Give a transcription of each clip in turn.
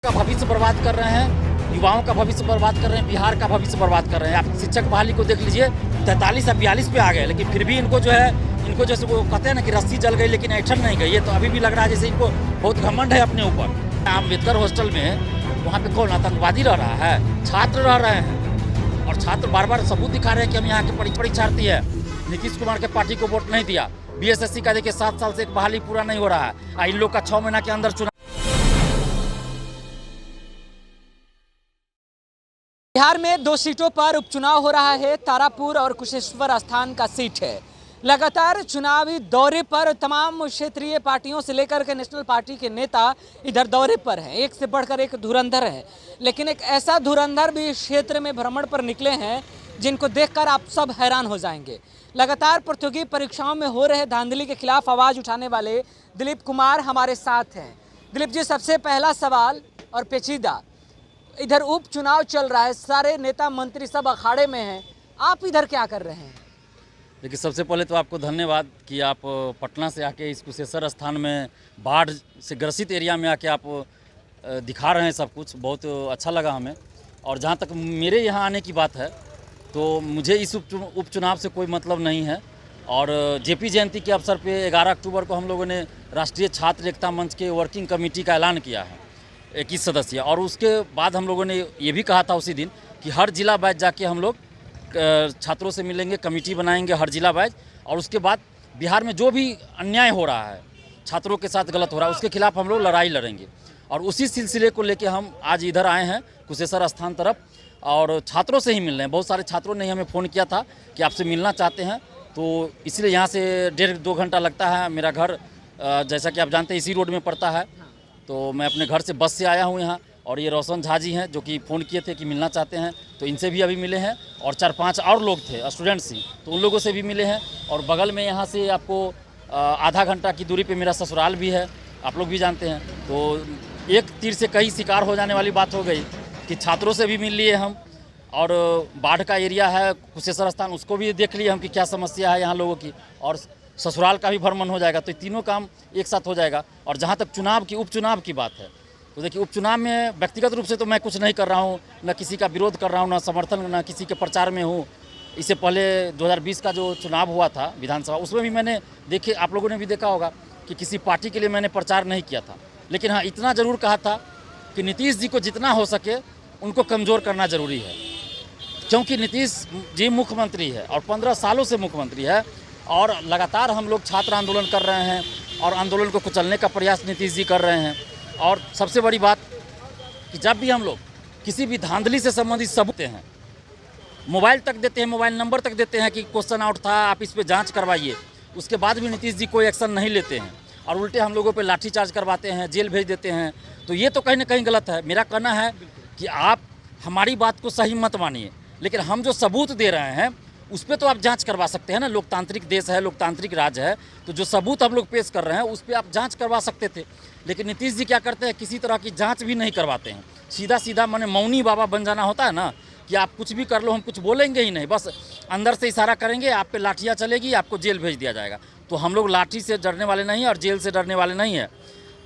का भविष्य बर्बाद कर रहे हैं, युवाओं का भविष्य बर्बाद कर रहे हैं, बिहार का भविष्य बर्बाद कर रहे हैं। आप शिक्षक बहाली को देख लीजिए, 43 या 42 पे आ गए, लेकिन फिर भी इनको जो है, इनको जैसे वो कहते हैं ना कि रस्सी जल गई लेकिन ऐठन नहीं गई। ये तो अभी भी लग रहा है जैसे इनको बहुत घमंड है अपने ऊपर। अम्बेडकर हॉस्टल में वहाँ पे कौन आतंकवादी रह रहा है? छात्र रह रहे हैं, और छात्र बार बार सबूत दिखा रहे हैं कि हम यहाँ के परीक्षार्थी है। नीतीश कुमार के पार्टी को वोट नहीं दिया। बीएसएससी का देखिए 7 साल से एक बहाली पूरा नहीं हो रहा है। इन लोग का 6 महीना के अंदर चुनाव। बिहार में 2 सीटों पर उपचुनाव हो रहा है। तारापुर और कुशेश्वर स्थान का सीट है। लगातार चुनावी दौरे पर तमाम क्षेत्रीय पार्टियों से लेकर के नेशनल पार्टी के नेता इधर दौरे पर हैं। एक से बढ़कर एक धुरंधर है, लेकिन एक ऐसा धुरंधर भी इस क्षेत्र में भ्रमण पर निकले हैं जिनको देखकर आप सब हैरान हो जाएंगे। लगातार प्रतियोगी परीक्षाओं में हो रहे धांधली के खिलाफ आवाज़ उठाने वाले दिलीप कुमार हमारे साथ हैं। दिलीप जी, सबसे पहला सवाल और पेचीदा, इधर उपचुनाव चल रहा है, सारे नेता मंत्री सब अखाड़े में हैं, आप इधर क्या कर रहे हैं? देखिए, सबसे पहले तो आपको धन्यवाद कि आप पटना से आके इस कुशेश्वर स्थान में बाढ़ से ग्रसित एरिया में आके आप दिखा रहे हैं सब कुछ। बहुत अच्छा लगा हमें। और जहाँ तक मेरे यहाँ आने की बात है तो मुझे इस उपचुनाव से कोई मतलब नहीं है। और जेपी जयंती के अवसर पे 11 अक्टूबर को हम लोगों ने राष्ट्रीय छात्र एकता मंच के वर्किंग कमेटी का ऐलान किया है, 21 सदस्यीय। और उसके बाद हम लोगों ने ये भी कहा था उसी दिन कि हर जिला वाइज जाके हम लोग छात्रों से मिलेंगे, कमेटी बनाएंगे हर जिला वाइज। और उसके बाद बिहार में जो भी अन्याय हो रहा है, छात्रों के साथ गलत हो रहा है, उसके खिलाफ हम लोग लड़ाई लड़ेंगे। और उसी सिलसिले को लेके हम आज इधर आए हैं कुशेश्वर स्थान तरफ, और छात्रों से ही मिल रहे हैं। बहुत सारे छात्रों ने हमें फ़ोन किया था कि आपसे मिलना चाहते हैं, तो इसलिए यहाँ से 1.5-2 घंटा लगता है। मेरा घर जैसा कि आप जानते हैं इसी रोड में पड़ता है, तो मैं अपने घर से बस से आया हूँ यहाँ। और ये रोशन झा जी हैं जो कि फ़ोन किए थे कि मिलना चाहते हैं, तो इनसे भी अभी मिले हैं। और 4-5 और लोग थे स्टूडेंट्स ही, तो उन लोगों से भी मिले हैं। और बगल में यहाँ से आपको आधा घंटा की दूरी पे मेरा ससुराल भी है, आप लोग भी जानते हैं। तो एक तीर से कई शिकार हो जाने वाली बात हो गई कि छात्रों से भी मिल लिए हम, और बाढ़ का एरिया है कुशेश्वर स्थान, उसको भी देख लिए हम कि क्या समस्या है यहाँ लोगों की, और ससुराल का भी भ्रमण हो जाएगा। तो तीनों काम एक साथ हो जाएगा। और जहाँ तक चुनाव की उपचुनाव की बात है, तो देखिए, उपचुनाव में व्यक्तिगत रूप से तो मैं कुछ नहीं कर रहा हूँ, न किसी का विरोध कर रहा हूँ, न समर्थन, न किसी के प्रचार में हूँ। इससे पहले 2020 का जो चुनाव हुआ था विधानसभा, उसमें भी मैंने देखे, आप लोगों ने भी देखा होगा कि किसी पार्टी के लिए मैंने प्रचार नहीं किया था। लेकिन हाँ, इतना ज़रूर कहा था कि नीतीश जी को जितना हो सके उनको कमज़ोर करना ज़रूरी है, क्योंकि नीतीश जी मुख्यमंत्री है और 15 सालों से मुख्यमंत्री है। और लगातार हम लोग छात्र आंदोलन कर रहे हैं, और आंदोलन को कुचलने का प्रयास नीतीश जी कर रहे हैं। और सबसे बड़ी बात कि जब भी हम लोग किसी भी धांधली से संबंधित सबूत हैं, मोबाइल तक देते हैं, मोबाइल नंबर तक देते हैं कि क्वेश्चन आउट था, आप इस पे जांच करवाइए, उसके बाद भी नीतीश जी कोई एक्शन नहीं लेते हैं और उल्टे हम लोगों पे लाठीचार्ज करवाते हैं, जेल भेज देते हैं। तो ये तो कहीं ना कहीं गलत है। मेरा कहना है कि आप हमारी बात को सही मत मानिए, लेकिन हम जो सबूत दे रहे हैं उस पर तो आप जांच करवा सकते हैं ना। लोकतांत्रिक देश है, लोकतांत्रिक राज्य है, तो जो सबूत हम लोग पेश कर रहे हैं उस पर आप जांच करवा सकते थे। लेकिन नीतीश जी क्या करते हैं, किसी तरह की जांच भी नहीं करवाते हैं। सीधा सीधा माने मौनी बाबा बन जाना होता है ना, कि आप कुछ भी कर लो, हम कुछ बोलेंगे ही नहीं, बस अंदर से इशारा करेंगे, आप पे लाठियाँ चलेगी, आपको जेल भेज दिया जाएगा। तो हम लोग लाठी से डरने वाले नहीं हैं और जेल से डरने वाले नहीं हैं।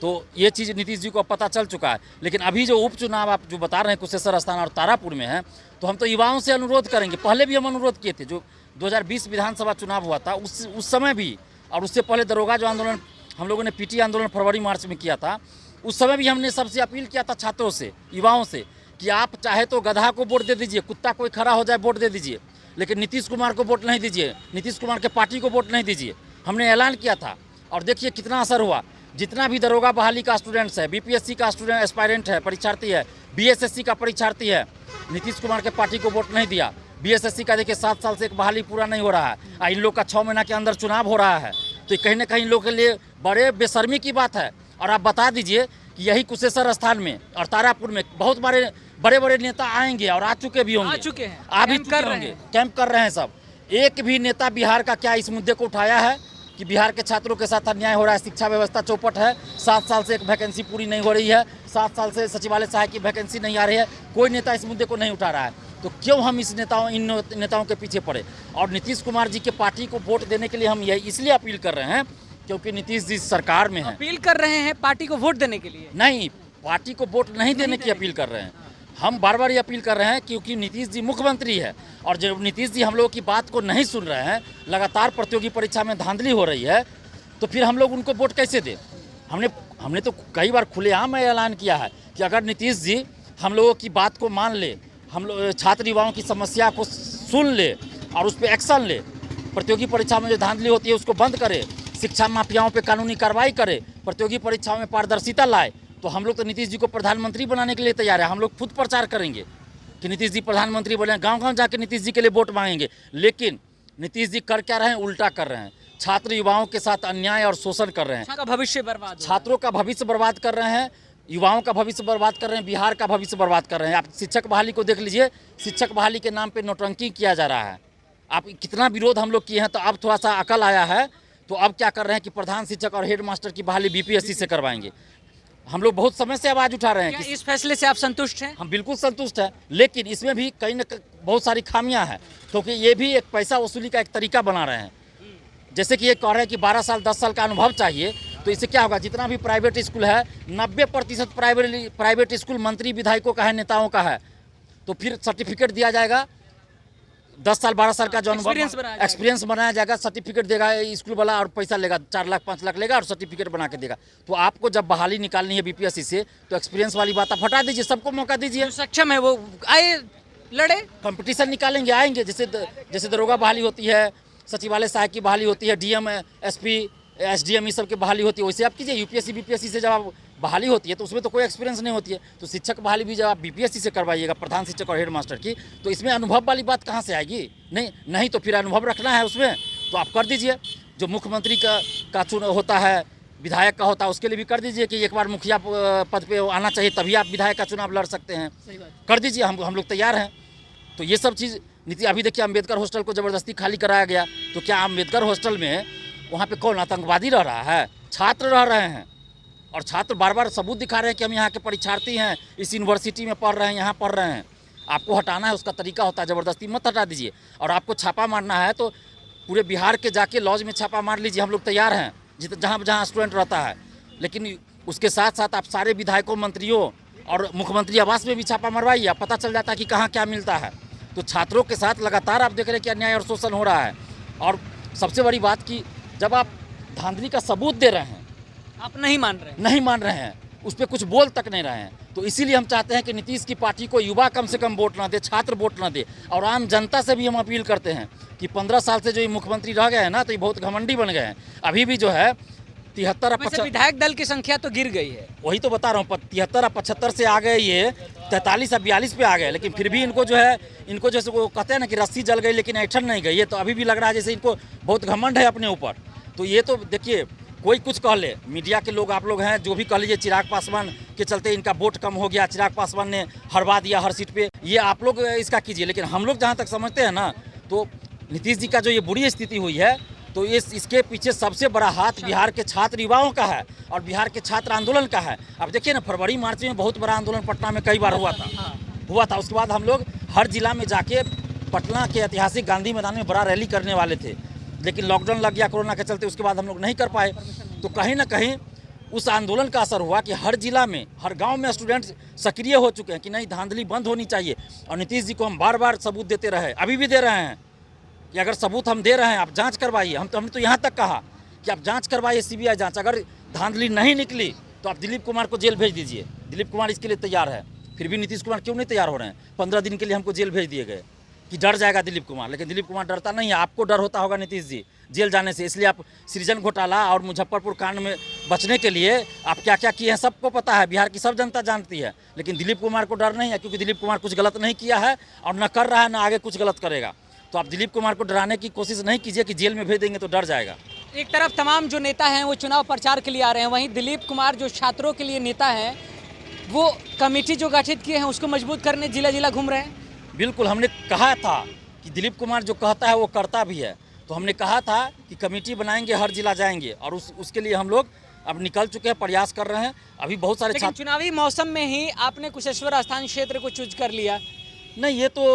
तो ये चीज़ नीतीश जी को अब पता चल चुका है। लेकिन अभी जो उपचुनाव आप जो बता रहे हैं कुशेश्वर स्थान और तारापुर में है, तो हम तो युवाओं से अनुरोध करेंगे। पहले भी हम अनुरोध किए थे, जो 2020 विधानसभा चुनाव हुआ था उस समय भी, और उससे पहले दरोगा जो आंदोलन हम लोगों ने पीटी आंदोलन फरवरी मार्च में किया था, उस समय भी हमने सबसे अपील किया था छात्रों से, युवाओं से, कि आप चाहे तो गधा को वोट दे दीजिए, कुत्ता कोई खड़ा हो जाए वोट दे दीजिए, लेकिन नीतीश कुमार को वोट नहीं दीजिए, नीतीश कुमार के पार्टी को वोट नहीं दीजिए। हमने ऐलान किया था, और देखिए कितना असर हुआ। जितना भी दरोगा बहाली का स्टूडेंट्स है, बीपीएससी का स्टूडेंट एस्पायरेंट है, परीक्षार्थी है, बीएसएससी का परीक्षार्थी है, नीतीश कुमार के पार्टी को वोट नहीं दिया। बीएसएससी का देखिए 7 साल से एक बहाली पूरा नहीं हो रहा है, इन लोग का 6 महीना के अंदर चुनाव हो रहा है। तो कहीं ना कहीं लोग के लिए बड़े बेशर्मी की बात है। और आप बता दीजिए कि यही कुशेश्वर स्थान में और तारापुर में बहुत बड़े बड़े नेता आएंगे, और आ चुके भी होंगे, आ चुके हैं, आ भी चुके होंगे, कैंप कर रहे हैं सब। एक भी नेता बिहार का क्या इस मुद्दे को उठाया है कि बिहार के छात्रों के साथ अन्याय हो रहा है? शिक्षा व्यवस्था चौपट है, 7 साल से एक वैकेंसी पूरी नहीं हो रही है, 7 साल से सचिवालय सहायक की वैकेंसी नहीं आ रही है, कोई नेता इस मुद्दे को नहीं उठा रहा है। तो क्यों हम इन नेताओं के पीछे पड़े? और नीतीश कुमार जी के पार्टी को वोट देने के लिए हम यही इसलिए अपील कर रहे हैं क्योंकि नीतीश जी सरकार में है। अपील कर रहे हैं पार्टी को वोट देने के लिए? नहीं, पार्टी को वोट नहीं देने की अपील कर रहे हैं। हम बार बार ये अपील कर रहे हैं क्योंकि नीतीश जी मुख्यमंत्री है और जब नीतीश जी हम लोगों की बात को नहीं सुन रहे हैं, लगातार प्रतियोगी परीक्षा में धांधली हो रही है, तो फिर हम लोग उनको वोट कैसे दें। हमने तो कई बार खुलेआम ऐलान किया है कि अगर नीतीश जी हम लोगों की बात को मान ले, हम लोग छात्र युवाओं की समस्या को सुन ले और उस पर एक्शन ले, प्रतियोगी परीक्षा में जो धांधली होती है उसको बंद करे, शिक्षा माफियाओं पे कानूनी कार्रवाई करे, प्रतियोगी परीक्षाओं में पारदर्शिता लाए, तो हम लोग तो नीतीश जी को प्रधानमंत्री बनाने के लिए तैयार है। हम लोग खुद प्रचार करेंगे कि नीतीश जी प्रधानमंत्री बने, गांव-गांव जाके नीतीश जी के लिए वोट मांगेंगे। लेकिन नीतीश जी कर क्या रहे हैं? उल्टा कर रहे हैं। छात्र युवाओं के साथ अन्याय और शोषण कर रहे हैं, भविष्य बर्बाद, छात्रों का भविष्य बर्बाद कर रहे हैं, युवाओं का भविष्य बर्बाद कर रहे हैं, बिहार का भविष्य बर्बाद कर रहे हैं। आप शिक्षक बहाली को देख लीजिए, शिक्षक बहाली के नाम पे नौटंकी किया जा रहा है। आप कितना विरोध हम लोग किए हैं, तो अब थोड़ा सा अकल आया है, तो अब क्या कर रहे हैं कि प्रधान शिक्षक और हेड मास्टर की बहाली बीपीएससी से करवाएंगे। हम लोग बहुत समय से आवाज़ उठा रहे हैं कि इस फैसले से आप संतुष्ट हैं? हम बिल्कुल संतुष्ट हैं, लेकिन इसमें भी कहीं न बहुत सारी खामियां हैं, क्योंकि ये भी एक पैसा वसूली का एक तरीका बना रहे हैं। जैसे कि ये कह रहे हैं कि 12 साल 10 साल का अनुभव चाहिए, तो इससे क्या होगा? जितना भी प्राइवेट स्कूल है, 90% प्राइवेट स्कूल मंत्री विधायकों का है, नेताओं का है, तो फिर सर्टिफिकेट दिया जाएगा। 10 साल 12 साल का जो अनुभव एक्सपीरियंस बनाया जाएगा, सर्टिफिकेट देगा स्कूल वाला और पैसा लेगा, 4 लाख 5 लाख लेगा और सर्टिफिकेट बना के देगा। तो आपको जब बहाली निकालनी है बीपीएससी से, तो एक्सपीरियंस वाली बात आप हटा दीजिए, सबको मौका दीजिए। सक्षम है वो आए, लड़े, कंपटीशन निकालेंगे, आएंगे। जैसे दरोगा बहाली होती है, सचिवालय सहायक की बहाली होती है, डीएम एसपी एसडीएम ये सब की बहाली होती है, वैसे आप कीजिए। यूपीएससी बीपीएससी से जब आप बहाली होती है तो उसमें तो कोई एक्सपीरियंस नहीं होती है, तो शिक्षक बहाली भी जब आप बीपीएससी से करवाइएगा, प्रधान शिक्षक और हेड मास्टर की, तो इसमें अनुभव वाली बात कहाँ से आएगी? नहीं तो फिर अनुभव रखना है उसमें, तो आप कर दीजिए। जो मुख्यमंत्री का चुनाव होता है, विधायक का होता है, उसके लिए भी कर दीजिए कि एक बार मुखिया पद पे आना चाहिए, तभी आप विधायक का चुनाव लड़ सकते हैं। कर दीजिए, हम लोग तैयार हैं। तो ये सब चीज़ नीति, अभी देखिए अम्बेडकर हॉस्टल को ज़बरदस्ती खाली कराया गया, तो क्या अम्बेडकर हॉस्टल में वहाँ पे कौन आतंकवादी रह रहा है? छात्र रह रहे हैं, और छात्र बार बार सबूत दिखा रहे हैं कि हम यहाँ के परीक्षार्थी हैं, इस यूनिवर्सिटी में पढ़ रहे हैं, यहाँ पढ़ रहे हैं। आपको हटाना है, उसका तरीका होता है, ज़बरदस्ती मत हटा दीजिए। और आपको छापा मारना है तो पूरे बिहार के जाके लॉज में छापा मार लीजिए, हम लोग तैयार हैं, जहाँ जहाँ स्टूडेंट रहता है। लेकिन उसके साथ साथ आप सारे विधायकों, मंत्रियों और मुख्यमंत्री आवास में भी छापा मरवाइए, आप पता चल जाता है कि कहाँ क्या मिलता है। तो छात्रों के साथ लगातार आप देख रहे हैं कि अन्याय और शोषण हो रहा है। और सबसे बड़ी बात कि जब आप धांधली का सबूत दे रहे हैं, आप नहीं मान रहे हैं, उस पर कुछ बोल तक नहीं रहे हैं, तो इसीलिए हम चाहते हैं कि नीतीश की पार्टी को युवा कम से कम वोट ना दे, छात्र वोट ना दे। और आम जनता से भी हम अपील करते हैं कि 15 साल से जो ये मुख्यमंत्री रह गए हैं ना, तो ये बहुत घमंडी बन गए हैं। अभी भी जो है 73 विधायक दल की संख्या तो गिर गई है, वही तो बता रहा हूँ, 73 और 75 से आ गए, ये 43 और 42 पे आ गए। लेकिन फिर भी इनको जैसे वो कहते हैं ना कि रस्सी जल गई लेकिन ऐठन नहीं गई, ये तो अभी भी लग रहा है जैसे इनको बहुत घमंड है अपने ऊपर। तो ये तो देखिए, कोई कुछ कह ले, मीडिया के लोग आप लोग हैं, जो भी कह लीजिए, चिराग पासवान के चलते इनका वोट कम हो गया, चिराग पासवान ने हरवा दिया हर सीट पे, ये आप लोग इसका कीजिए। लेकिन हम लोग जहाँ तक समझते हैं ना, तो नीतीश जी का जो ये बुरी स्थिति हुई है, तो इसके पीछे सबसे बड़ा हाथ बिहार के छात्र युवाओं का है और बिहार के छात्र आंदोलन का है। अब देखिए ना, फरवरी मार्च में बहुत बड़ा आंदोलन पटना में कई बार हुआ था। उसके बाद हम लोग हर जिला में जाके पटना के ऐतिहासिक गांधी मैदान में बड़ा रैली करने वाले थे, लेकिन लॉकडाउन लग गया कोरोना के चलते, उसके बाद हम लोग नहीं कर पाए। तो कहीं ना कहीं उस आंदोलन का असर हुआ कि हर जिला में, हर गांव में स्टूडेंट सक्रिय हो चुके हैं कि नहीं, धांधली बंद होनी चाहिए। और नीतीश जी को हम बार बार सबूत देते रहे, अभी भी दे रहे हैं कि अगर सबूत हम दे रहे हैं, आप जांच करवाइए। हमने तो यहाँ तक कहा कि आप जांच करवाइए, सीबीआई जांच। अगर धांधली नहीं निकली तो आप दिलीप कुमार को जेल भेज दीजिए, दिलीप कुमार इसके लिए तैयार है। फिर भी नीतीश कुमार क्यों नहीं तैयार हो रहे हैं? 15 दिन के लिए हमको जेल भेज दिए गए कि डर जाएगा दिलीप कुमार, लेकिन दिलीप कुमार डरता नहीं है। आपको डर होता होगा नीतीश जी जेल जाने से, इसलिए आप सृजन घोटाला और मुजफ्फरपुर कांड में बचने के लिए आप क्या क्या किए हैं सबको पता है, बिहार की सब जनता जानती है। लेकिन दिलीप कुमार को डर नहीं है, क्योंकि दिलीप कुमार कुछ गलत नहीं किया है और न कर रहा है, न आगे कुछ गलत करेगा। तो आप दिलीप कुमार को डराने की कोशिश नहीं कीजिए कि जेल में भेज देंगे तो डर जाएगा। एक तरफ तमाम जो नेता हैं वो चुनाव प्रचार के लिए आ रहे हैं, वहीं दिलीप कुमार जो छात्रों के लिए नेता हैं, वो कमेटी जो गठित किए हैं उसको मजबूत करने जिला जिला घूम रहे हैं। बिल्कुल, हमने कहा था कि दिलीप कुमार जो कहता है वो करता भी है। तो हमने कहा था कि कमेटी बनाएंगे, हर जिला जाएंगे, और उसके लिए हम लोग अब निकल चुके हैं, प्रयास कर रहे हैं। अभी बहुत सारे लेकिन चुनावी मौसम में ही आपने कुशेश्वर स्थान क्षेत्र को चूज कर लिया। नहीं, ये तो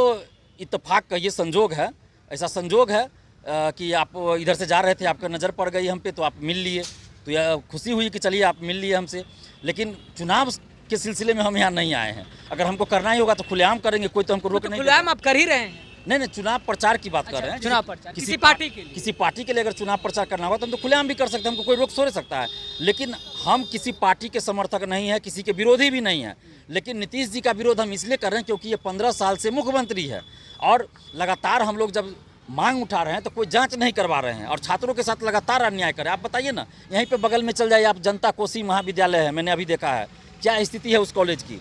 इत्तेफाक का ये संजोग है, ऐसा संजोग है कि आप इधर से जा रहे थे, आपका नज़र पड़ गई हम पे, तो आप मिल लिए, तो यह खुशी हुई कि चलिए आप मिल लिए हमसे। लेकिन चुनाव के सिलसिले में हम यहाँ नहीं आए हैं। अगर हमको करना ही होगा तो खुलेआम करेंगे, कोई तो हमको रोक नहीं खुलेआम आप कर ही रहे हैं। नहीं, चुनाव प्रचार की बात कर रहे हैं। चुनाव प्रचार किसी पार्टी के लिए, किसी पार्टी के लिए अगर चुनाव प्रचार करना होगा तो हम तो खुलेआम भी कर सकते हैं, हमको कोई रोक थोड़े सकता है। लेकिन हम किसी पार्टी के समर्थक नहीं है, किसी के विरोधी भी नहीं है। लेकिन नीतीश जी का विरोध हम इसलिए कर रहे हैं क्योंकि ये 15 साल से मुख्यमंत्री है और लगातार हम लोग जब मांग उठा रहे हैं तो कोई जांच नहीं करवा रहे हैं और छात्रों के साथ लगातार अन्याय कर रहे हैं। आप बताइए ना, यहीं पे बगल में चल जाइए आप, जनता कोसी महाविद्यालय है, मैंने अभी देखा है क्या स्थिति है उस कॉलेज की।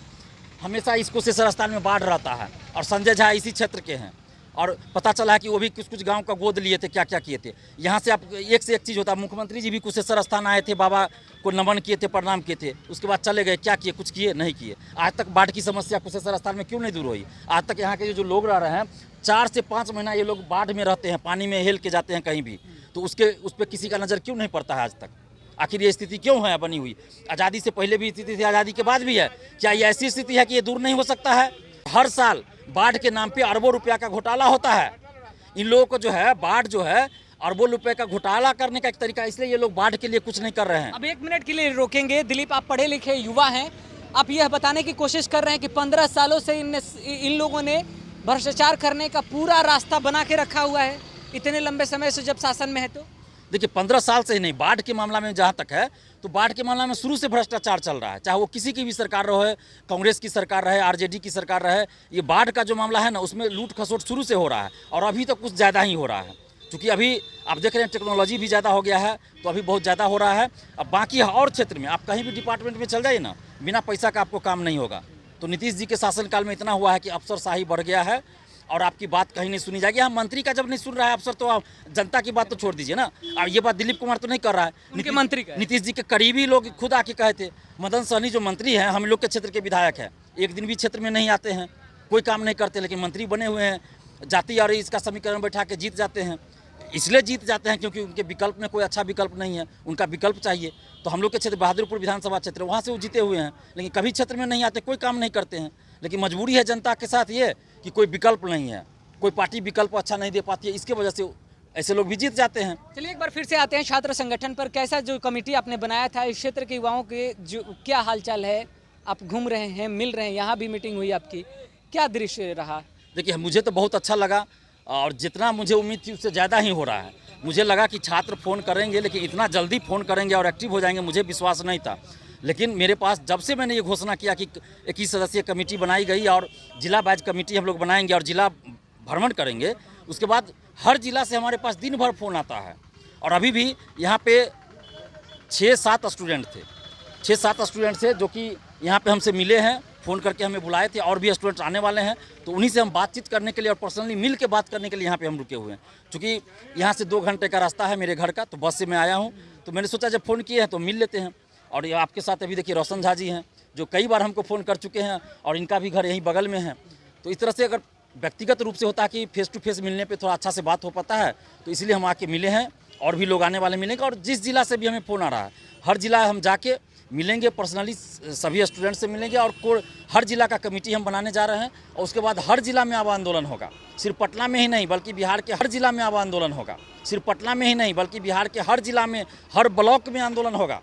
हमेशा इस कुशेश्वर स्थान में बाढ़ रहता है और संजय झा इसी क्षेत्र के हैं और पता चला है कि वो भी कुछ गांव का गोद लिए थे, क्या क्या किए थे। यहाँ से आप एक से एक चीज़ होता है। मुख्यमंत्री जी भी कुशेश्वर स्थान आए थे, बाबा को नमन किए थे, प्रणाम किए थे, उसके बाद चले गए। क्या किए? कुछ किए? नहीं किए। आज तक बाढ़ की समस्या कुशेश्वर स्थान में क्यों नहीं दूर हुई? आज तक यहाँ के जो लोग रह रहे हैं 4 से 5 महीना ये लोग बाढ़ में रहते हैं, पानी में हेल के जाते हैं कहीं भी, तो उस पर किसी का नज़र क्यों नहीं पड़ता है आज तक? आखिर ये स्थिति क्यों है बनी हुई? आज़ादी से पहले भी स्थिति थी, आज़ादी के बाद भी है। क्या ये ऐसी स्थिति है कि ये दूर नहीं हो सकता है? हर साल बाढ़ के नाम पे अरबों रुपया का घोटाला होता है। इन लोगों को जो है बाढ़ जो है अरबों रुपए का घोटाला करने का एक तरीका, इसलिए ये लोग बाढ़ के लिए कुछ नहीं कर रहे हैं। अब 1 मिनट के लिए रोकेंगे। दिलीप, आप पढ़े लिखे युवा हैं, आप यह बताने की कोशिश कर रहे हैं कि 15 सालों से इन लोगों ने भ्रष्टाचार करने का पूरा रास्ता बना के रखा हुआ है, इतने लंबे समय से जब शासन में है। तो देखिए 15 साल से ही नहीं, बाढ़ के मामला में जहाँ तक है तो बाढ़ के मामला में शुरू से भ्रष्टाचार चल रहा है, चाहे वो किसी की भी सरकार रहे, कांग्रेस की सरकार रहे, आरजेडी की सरकार रहे। ये बाढ़ का जो मामला है ना, उसमें लूट खसोट शुरू से हो रहा है और अभी तो कुछ ज़्यादा ही हो रहा है, क्योंकि अभी आप देख रहे हैं टेक्नोलॉजी भी ज़्यादा हो गया है, तो अभी बहुत ज़्यादा हो रहा है। अब बाकी और क्षेत्र में आप कहीं भी डिपार्टमेंट में चल जाइए ना, बिना पैसा का आपको काम नहीं होगा। तो नीतीश जी के शासनकाल में इतना हुआ है कि अफसरशाही बढ़ गया है और आपकी बात कहीं नहीं सुनी जाएगी। हम मंत्री का जब नहीं सुन रहा है अफसर, तो आप जनता की बात तो छोड़ दीजिए ना। अब ये बात दिलीप कुमार तो नहीं कर रहा है, उनके मंत्री का नीतीश जी के करीबी लोग खुद आके कहे थे। मदन सहनी जो मंत्री हैं, हम लोग के क्षेत्र के विधायक हैं, एक दिन भी क्षेत्र में नहीं आते हैं, कोई काम नहीं करते, लेकिन मंत्री बने हुए हैं। जाति और इसका समीकरण बैठा के जीत जाते हैं। इसलिए जीत जाते हैं क्योंकि उनके विकल्प में कोई अच्छा विकल्प नहीं है, उनका विकल्प चाहिए। तो हम लोग के क्षेत्र बहादुरपुर विधानसभा क्षेत्र, वहाँ से वो जीते हुए हैं, लेकिन कभी क्षेत्र में नहीं आते, कोई काम नहीं करते हैं। लेकिन मजबूरी है जनता के साथ ये कि कोई विकल्प नहीं है, कोई पार्टी विकल्प अच्छा नहीं दे पाती है, इसके वजह से ऐसे लोग भी जीत जाते हैं। चलिए एक बार फिर से आते हैं छात्र संगठन पर। कैसा जो कमेटी आपने बनाया था, इस क्षेत्र के युवाओं के जो क्या हालचाल है? आप घूम रहे हैं, मिल रहे हैं, यहाँ भी मीटिंग हुई आपकी, क्या दृश्य रहा? देखिए मुझे तो बहुत अच्छा लगा और जितना मुझे उम्मीद थी उससे ज़्यादा ही हो रहा है। मुझे लगा कि छात्र फ़ोन करेंगे, लेकिन इतना जल्दी फ़ोन करेंगे और एक्टिव हो जाएंगे मुझे विश्वास नहीं था। लेकिन मेरे पास जब से मैंने ये घोषणा किया कि 21 सदस्यीय कमेटी बनाई गई और जिला वाइज कमेटी हम लोग बनाएंगे और जिला भ्रमण करेंगे, उसके बाद हर जिला से हमारे पास दिन भर फ़ोन आता है। और अभी भी यहाँ पे 6-7 स्टूडेंट थे, 6-7 स्टूडेंट थे जो कि यहाँ पे हमसे मिले हैं, फ़ोन करके हमें बुलाए थे, और भी स्टूडेंट आने वाले हैं। तो उन्हीं से हम बातचीत करने के लिए और पर्सनली मिल के बात करने के लिए यहाँ पे हम रुके हुए हैं। चूँकि यहाँ से 2 घंटे का रास्ता है मेरे घर का, तो बस से मैं आया हूँ, तो मैंने सोचा जब फ़ोन किए हैं तो मिल लेते हैं। और ये आपके साथ अभी देखिए रोशन झा जी हैं, जो कई बार हमको फ़ोन कर चुके हैं और इनका भी घर यहीं बगल में है। तो इस तरह से अगर व्यक्तिगत रूप से होता है कि फेस टू फेस मिलने पे थोड़ा अच्छा से बात हो पाता है, तो इसलिए हम आके मिले हैं। और भी लोग आने वाले मिलेंगे, और जिस जिला से भी हमें फ़ोन आ रहा है, हर जिला हम जाके मिलेंगे, पर्सनली सभी स्टूडेंट से मिलेंगे। और हर जिला का कमेटी हम बनाने जा रहे हैं और उसके बाद हर जिला में अब आंदोलन होगा। सिर्फ पटना में ही नहीं बल्कि बिहार के हर जिला में अब आंदोलन होगा। सिर्फ पटना में ही नहीं बल्कि बिहार के हर जिला में, हर ब्लॉक में आंदोलन होगा।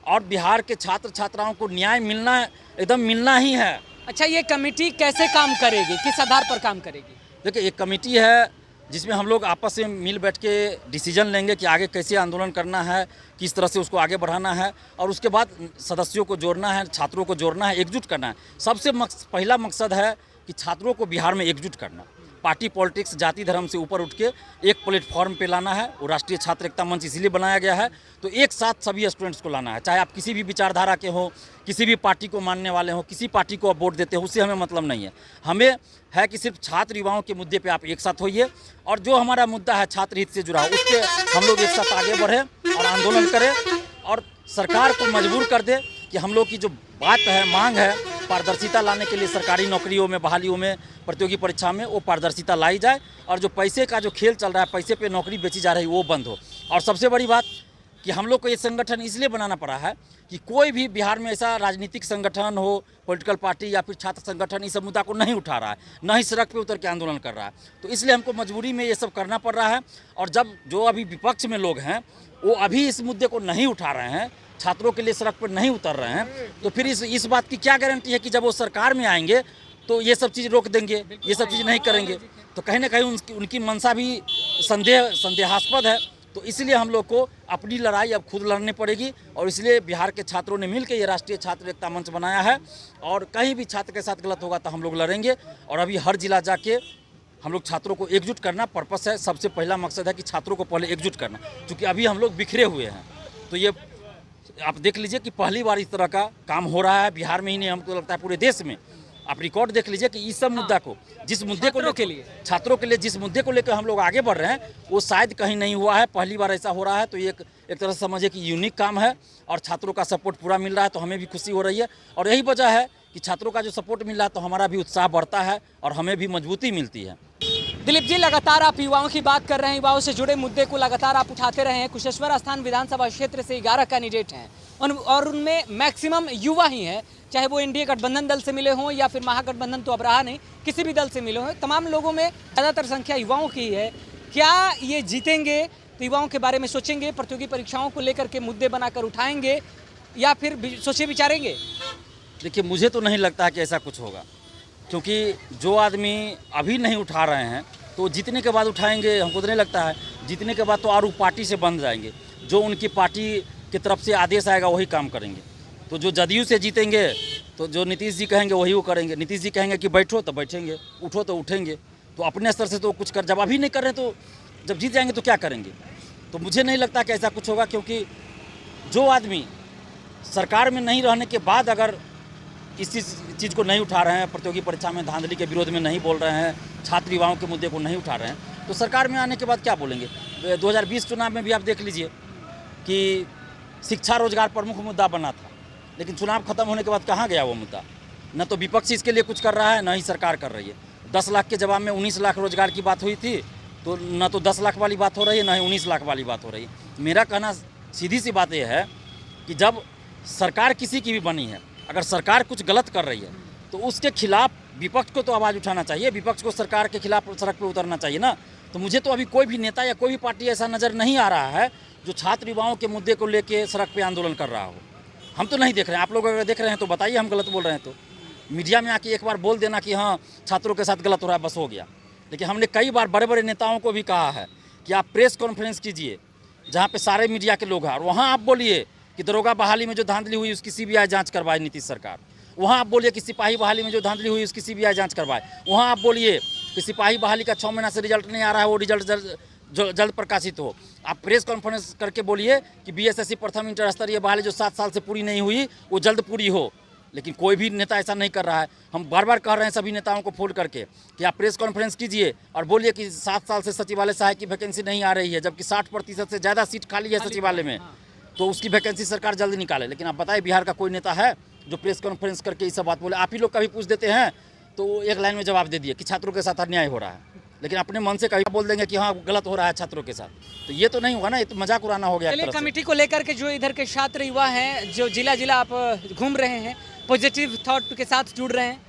और बिहार के छात्र छात्राओं को न्याय मिलना, एकदम मिलना ही है। अच्छा, ये कमेटी कैसे काम करेगी, किस आधार पर काम करेगी? देखिए एक कमेटी है जिसमें हम लोग आपस में मिल बैठ के डिसीजन लेंगे कि आगे कैसे आंदोलन करना है, किस तरह से उसको आगे बढ़ाना है, और उसके बाद सदस्यों को जोड़ना है, छात्रों को जोड़ना है, एकजुट करना है। सबसे पहला मकसद है कि छात्रों को बिहार में एकजुट करना, पार्टी पॉलिटिक्स, जाति धर्म से ऊपर उठ के एक प्लेटफॉर्म पे लाना है। वो राष्ट्रीय छात्र एकता मंच इसीलिए बनाया गया है। तो एक साथ सभी स्टूडेंट्स को लाना है, चाहे आप किसी भी विचारधारा के हो, किसी भी पार्टी को मानने वाले हो, किसी पार्टी को आप वोट देते हो, उससे हमें मतलब नहीं है। हमें है कि सिर्फ छात्र युवाओं के मुद्दे पे आप एक साथ होइए, और जो हमारा मुद्दा है छात्र हित से जुड़ा उस पर हम लोग एक साथ आगे बढ़ें और आंदोलन करें, और सरकार को मजबूर कर दे कि हम लोग की जो बात है, मांग है, पारदर्शिता लाने के लिए सरकारी नौकरियों में, बहालियों में, प्रतियोगी परीक्षा में वो पारदर्शिता लाई जाए। और जो पैसे का जो खेल चल रहा है, पैसे पे नौकरी बेची जा रही है, वो बंद हो। और सबसे बड़ी बात कि हम लोग को ये संगठन इसलिए बनाना पड़ा है कि कोई भी बिहार में ऐसा राजनीतिक संगठन हो, पॉलिटिकल पार्टी या फिर छात्र संगठन इस मुद्दा को नहीं उठा रहा है, न ही सड़क पे उतर के आंदोलन कर रहा है। तो इसलिए हमको मजबूरी में ये सब करना पड़ रहा है। और जब जो अभी विपक्ष में लोग हैं वो अभी इस मुद्दे को नहीं उठा रहे हैं, छात्रों के लिए सड़क पर नहीं उतर रहे हैं, तो फिर इस बात की क्या गारंटी है कि जब वो सरकार में आएंगे तो ये सब चीज़ रोक देंगे, ये सब चीज़ नहीं करेंगे। तो कहीं ना कहीं उनकी मंशा भी संदेहास्पद है। तो इसलिए हम लोग को अपनी लड़ाई अब खुद लड़नी पड़ेगी, और इसलिए बिहार के छात्रों ने मिलकर ये राष्ट्रीय छात्र एकता मंच बनाया है। और कहीं भी छात्र के साथ गलत होगा तो हम लोग लड़ेंगे, और अभी हर जिला जाके हम लोग छात्रों को एकजुट करना पर्पस है। सबसे पहला मकसद है कि छात्रों को पहले एकजुट करना, क्योंकि अभी हम लोग बिखरे हुए हैं। तो ये आप देख लीजिए कि पहली बार इस तरह का काम हो रहा है बिहार में ही नहीं, हमको लगता है पूरे देश में। आप रिकॉर्ड देख लीजिए कि इस सब मुद्दा को, जिस मुद्दे को छात्रों के लिए जिस मुद्दे को लेकर हम लोग आगे बढ़ रहे हैं, वो शायद कहीं नहीं हुआ है, पहली बार ऐसा हो रहा है। तो ये एक तरह से समझिए कि यूनिक काम है, और छात्रों का सपोर्ट पूरा मिल रहा है, तो हमें भी खुशी हो रही है। और यही वजह है कि छात्रों का जो सपोर्ट मिल रहा है तो हमारा भी उत्साह बढ़ता है और हमें भी मजबूती मिलती है। दिलीप जी, लगातार आप युवाओं की बात कर रहे हैं, युवाओं से जुड़े मुद्दे को लगातार आप उठाते रहे हैं। कुशेश्वर स्थान विधानसभा क्षेत्र से 11 कैंडिडेट हैं और उनमें मैक्सिमम युवा ही हैं, चाहे वो एनडीए गठबंधन दल से मिले हों या फिर महागठबंधन तो अब रहा नहीं, किसी भी दल से मिले हों, तमाम लोगों में ज़्यादातर संख्या युवाओं की है। क्या ये जीतेंगे तो युवाओं के बारे में सोचेंगे, प्रतियोगी परीक्षाओं को लेकर के मुद्दे बनाकर उठाएंगे, या फिर सोचे विचारेंगे? देखिए, मुझे तो नहीं लगता है कि ऐसा कुछ होगा, क्योंकि जो आदमी अभी नहीं उठा रहे हैं तो जीतने के बाद उठाएंगे। हमको तो नहीं लगता है, जीतने के बाद तो और पार्टी से बंध जाएंगे, जो उनकी पार्टी की तरफ से आदेश आएगा वही काम करेंगे। तो जो जदयू से जीतेंगे तो जो नीतीश जी कहेंगे वही वो करेंगे। नीतीश जी कहेंगे कि बैठो तो बैठेंगे, उठो तो उठेंगे। तो अपने स्तर से तो कुछ कर, जब अभी नहीं कर रहे तो जब जीत जाएंगे तो क्या करेंगे? तो मुझे नहीं लगता कि ऐसा कुछ होगा, क्योंकि जो आदमी सरकार में नहीं रहने के बाद अगर इस चीज़ को नहीं उठा रहे हैं, प्रतियोगी परीक्षा में धांधली के विरोध में नहीं बोल रहे हैं, छात्र युवाओं के मुद्दे को नहीं उठा रहे हैं, तो सरकार में आने के बाद क्या बोलेंगे? 2020 चुनाव में भी आप देख लीजिए कि शिक्षा रोजगार प्रमुख मुद्दा बना था, लेकिन चुनाव खत्म होने के बाद कहाँ गया वो मुद्दा? न तो विपक्ष इसके लिए कुछ कर रहा है, न ही सरकार कर रही है। 10 लाख के जवाब में 19 लाख रोजगार की बात हुई थी, तो न तो 10 लाख वाली बात हो रही है, न ही 19 लाख वाली बात हो रही है। मेरा कहना सीधी सी बात यह है कि जब सरकार किसी की भी बनी है, अगर सरकार कुछ गलत कर रही है तो उसके खिलाफ विपक्ष को तो आवाज़ उठाना चाहिए, विपक्ष को सरकार के खिलाफ सड़क पर उतरना चाहिए ना। तो मुझे तो अभी कोई भी नेता या कोई भी पार्टी ऐसा नज़र नहीं आ रहा है जो छात्र युवाओं के मुद्दे को लेकर सड़क पर आंदोलन कर रहा हो। हम तो नहीं देख रहे हैं। आप लोग अगर देख रहे हैं तो बताइए हम गलत बोल रहे हैं तो मीडिया में आके एक बार बोल देना कि हाँ छात्रों के साथ गलत हो रहा है, बस हो गया। लेकिन हमने कई बार बड़े बड़े नेताओं को भी कहा है कि आप प्रेस कॉन्फ्रेंस कीजिए जहाँ पे सारे मीडिया के लोग हैं, और वहाँ आप बोलिए कि दरोगा बहाली में जो धांधली हुई उसकी सीबीआई जांच करवाए नीतीश सरकार। वहाँ आप बोलिए कि सिपाही बहाली में जो धांधली हुई उसकी सीबीआई जांच करवाए। वहाँ आप बोलिए कि सिपाही बहाली का 6 महीना से रिजल्ट नहीं आ रहा है, वो रिजल्ट जल्द प्रकाशित हो। आप प्रेस कॉन्फ्रेंस करके बोलिए कि बीएसएससी प्रथम इंटर स्तरीय बहाली जो 7 साल से पूरी नहीं हुई वो जल्द पूरी हो। लेकिन कोई भी नेता ऐसा नहीं कर रहा है। हम बार बार कह रहे हैं सभी नेताओं को फोन करके कि आप प्रेस कॉन्फ्रेंस कीजिए और बोलिए कि 7 साल से सचिवालय सहायक की वैकेंसी नहीं आ रही है, जबकि 60% से ज़्यादा सीट खाली है सचिवालय में, तो उसकी वैकेंसी सरकार जल्दी निकाले। लेकिन आप बताइए बिहार का कोई नेता है जो प्रेस कॉन्फ्रेंस करके ये सब बात बोले? आप ही लोग कभी पूछ देते हैं तो एक लाइन में जवाब दे दिए कि छात्रों के साथ अन्याय हो रहा है, लेकिन अपने मन से कहीं बोल देंगे कि हाँ गलत हो रहा है छात्रों के साथ। तो ये तो नहीं होगा ना, ये तो मजाक उड़ाना हो गया। चलिए, कमेटी को लेकर के जो इधर के छात्र युवा हैं, जो जिला जिला आप घूम रहे हैं, पॉजिटिव थॉट के साथ जुड़ रहे हैं?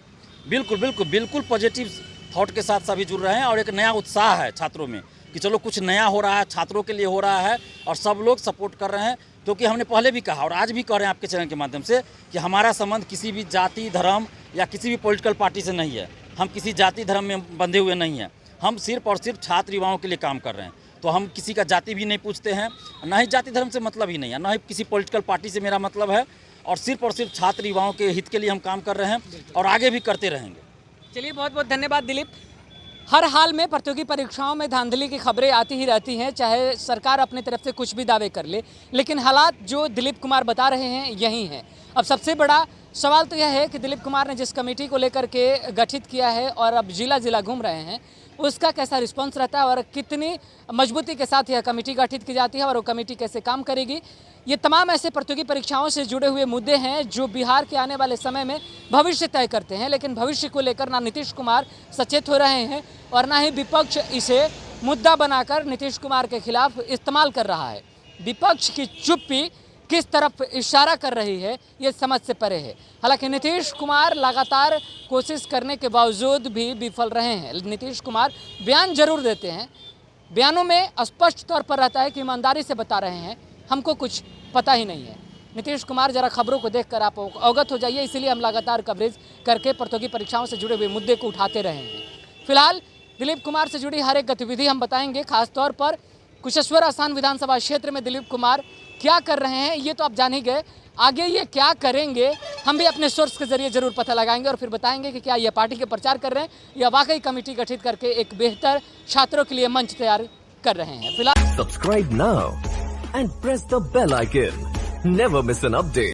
बिल्कुल बिल्कुल बिल्कुल पॉजिटिव थॉट के साथ सभी जुड़ रहे हैं, और एक नया उत्साह है छात्रों में कि चलो कुछ नया हो रहा है, छात्रों के लिए हो रहा है, और सब लोग सपोर्ट कर रहे हैं। क्योंकि हमने पहले भी कहा और आज भी कह रहे हैं आपके चैनल के माध्यम से कि हमारा संबंध किसी भी जाति धर्म या किसी भी पॉलिटिकल पार्टी से नहीं है। हम किसी जाति धर्म में बंधे हुए नहीं हैं। हम सिर्फ और सिर्फ छात्र युवाओं के लिए काम कर रहे हैं। तो हम किसी का जाति भी नहीं पूछते हैं, ना ही जाति धर्म से मतलब ही नहीं है, ना ही किसी पॉलिटिकल पार्टी से मेरा मतलब है, और सिर्फ छात्र युवाओं के हित के लिए हम काम कर रहे हैं और आगे भी करते रहेंगे। चलिए, बहुत बहुत धन्यवाद दिलीप। हर हाल में प्रतियोगी परीक्षाओं में धांधली की खबरें आती ही रहती हैं, चाहे सरकार अपने तरफ से कुछ भी दावे कर ले, लेकिन हालात जो दिलीप कुमार बता रहे हैं यही हैं। अब सबसे बड़ा सवाल तो यह है कि दिलीप कुमार ने जिस कमेटी को लेकर के गठित किया है और अब जिला जिला घूम रहे हैं, उसका कैसा रिस्पांस रहता है और कितनी मजबूती के साथ यह कमेटी गठित की जाती है और वो कमेटी कैसे काम करेगी। ये तमाम ऐसे प्रतियोगी परीक्षाओं से जुड़े हुए मुद्दे हैं जो बिहार के आने वाले समय में भविष्य तय करते हैं, लेकिन भविष्य को लेकर ना नीतीश कुमार सचेत हो रहे हैं और ना ही विपक्ष इसे मुद्दा बनाकर नीतीश कुमार के खिलाफ इस्तेमाल कर रहा है। विपक्ष की चुप्पी किस तरफ इशारा कर रही है ये समझ से परे है। हालांकि नीतीश कुमार लगातार कोशिश करने के बावजूद भी विफल रहे हैं। नीतीश कुमार बयान जरूर देते हैं, बयानों में स्पष्ट तौर पर रहता है कि ईमानदारी से बता रहे हैं हमको कुछ पता ही नहीं है, नीतीश कुमार, जरा खबरों को देखकर आप अवगत हो जाइए। इसीलिए हम लगातार कवरेज करके प्रतियोगी परीक्षाओं से जुड़े हुए मुद्दे को उठाते रहे हैं। फिलहाल दिलीप कुमार से जुड़ी हर एक गतिविधि हम बताएंगे। खासतौर पर कुशेश्वर आसान विधानसभा क्षेत्र में दिलीप कुमार क्या कर रहे हैं ये तो आप जान ही गए। आगे ये क्या करेंगे हम भी अपने सोर्स के जरिए जरूर पता लगाएंगे और फिर बताएंगे कि क्या ये पार्टी के प्रचार कर रहे हैं या वाकई कमेटी गठित करके एक बेहतर छात्रों के लिए मंच तैयार कर रहे हैं। फिलहाल Subscribe now and press the bell icon. Never miss an update.